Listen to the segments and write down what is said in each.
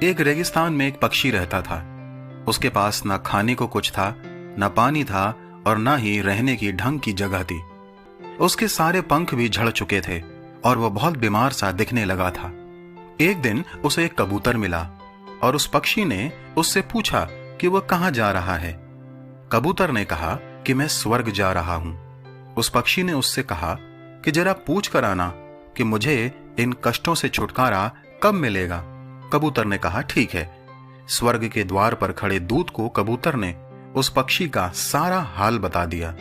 एक रेगिस्तान में एक पक्षी रहता था। उसके पास न खाने को कुछ था, न पानी था और न ही रहने की ढंग की जगह थी। उसके सारे पंख भी झड़ चुके थे और वह बहुत बीमार सा दिखने लगा था। एक दिन उसे एक कबूतर मिला और उस पक्षी ने उससे पूछा कि वह कहाँ जा रहा है। कबूतर ने कहा कि मैं स्वर्ग जा रहा हूं। उस पक्षी ने उससे कहा कि जरा पूछ कर आना कि मुझे इन कष्टों से छुटकारा कब मिलेगा। कबूतर ने कहा ठीक है। स्वर्ग के द्वार पर खड़े दूत को कबूतर ने उस पक्षी का सारा हाल बता दिया।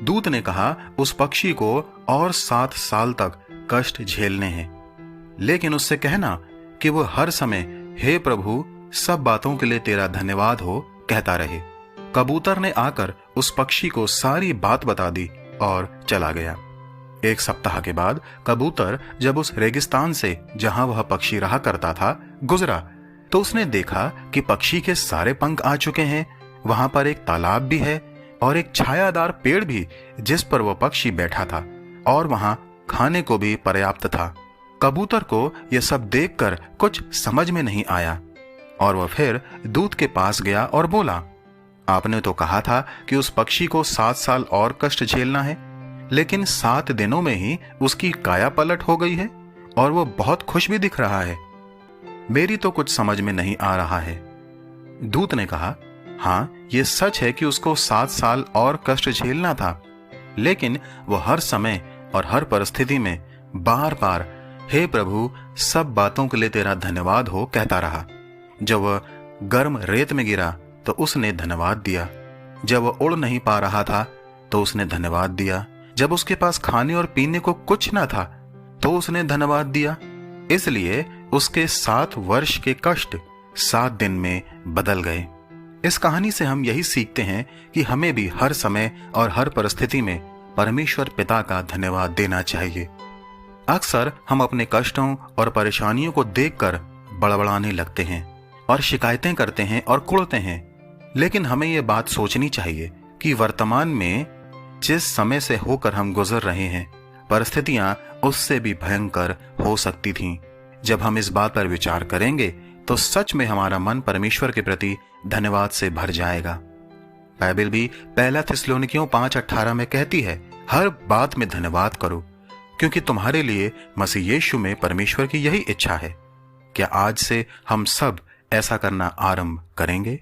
दूत ने कहा उस पक्षी को और 7 साल तक कष्ट झेलने हैं, लेकिन उससे कहना कि वो हर समय हे प्रभु, सब बातों के लिए तेरा धन्यवाद हो कहता रहे। कबूतर ने आकर उस पक्षी को सारी बात बता दी और चला गया। एक सप्ताह के बाद कबूतर जब उस रेगिस्तान से जहां वह पक्षी रहा करता था गुजरा, तो उसने देखा कि पक्षी के सारे पंख आ चुके हैं। वहां पर एक तालाब भी है और एक छायादार पेड़ भी जिस पर वह पक्षी बैठा था, और वहां खाने को भी पर्याप्त था। कबूतर को यह सब देखकर कुछ समझ में नहीं आया और वह फिर दूत के पास गया और बोला, आपने तो कहा था कि उस पक्षी को 7 साल और कष्ट झेलना है, लेकिन 7 दिनों में ही उसकी काया पलट हो गई है और वो बहुत खुश भी दिख रहा है। मेरी तो कुछ समझ में नहीं आ रहा है। दूत ने कहा, हाँ, ये सच है कि उसको 7 साल और कष्ट झेलना था, लेकिन वो हर समय और हर परिस्थिति में बार बार हे प्रभु, सब बातों के लिए तेरा धन्यवाद हो कहता रहा। जब वह गर्म रेत में गिरा तो उसने धन्यवाद दिया। जब वह उड़ नहीं पा रहा था तो उसने धन्यवाद दिया। जब उसके पास खाने और पीने को कुछ ना था तो उसने धन्यवाद दिया। इसलिए उसके 7 वर्ष के कष्ट 7 दिन में बदल गए। इस कहानी से हम यही सीखते हैं कि हमें भी हर समय और हर परिस्थिति में परमेश्वर पिता का धन्यवाद देना चाहिए। अक्सर हम अपने कष्टों और परेशानियों को देखकर बड़बड़ाने लगते हैं और शिकायतें करते हैं और कुढ़ते हैं, लेकिन हमें यह बात सोचनी चाहिए कि वर्तमान में जिस समय से होकर हम गुजर रहे हैं, परिस्थितियां उससे भी भयंकर हो सकती थीं। जब हम इस बात पर विचार करेंगे तो सच में हमारा मन परमेश्वर के प्रति धन्यवाद से भर जाएगा। बाइबल भी 1 थिस्सलुनीकियों 5:18 में कहती है, हर बात में धन्यवाद करो, क्योंकि तुम्हारे लिए मसीह यीशु में परमेश्वर की यही इच्छा है। क्या आज से हम सब ऐसा करना आरंभ करेंगे?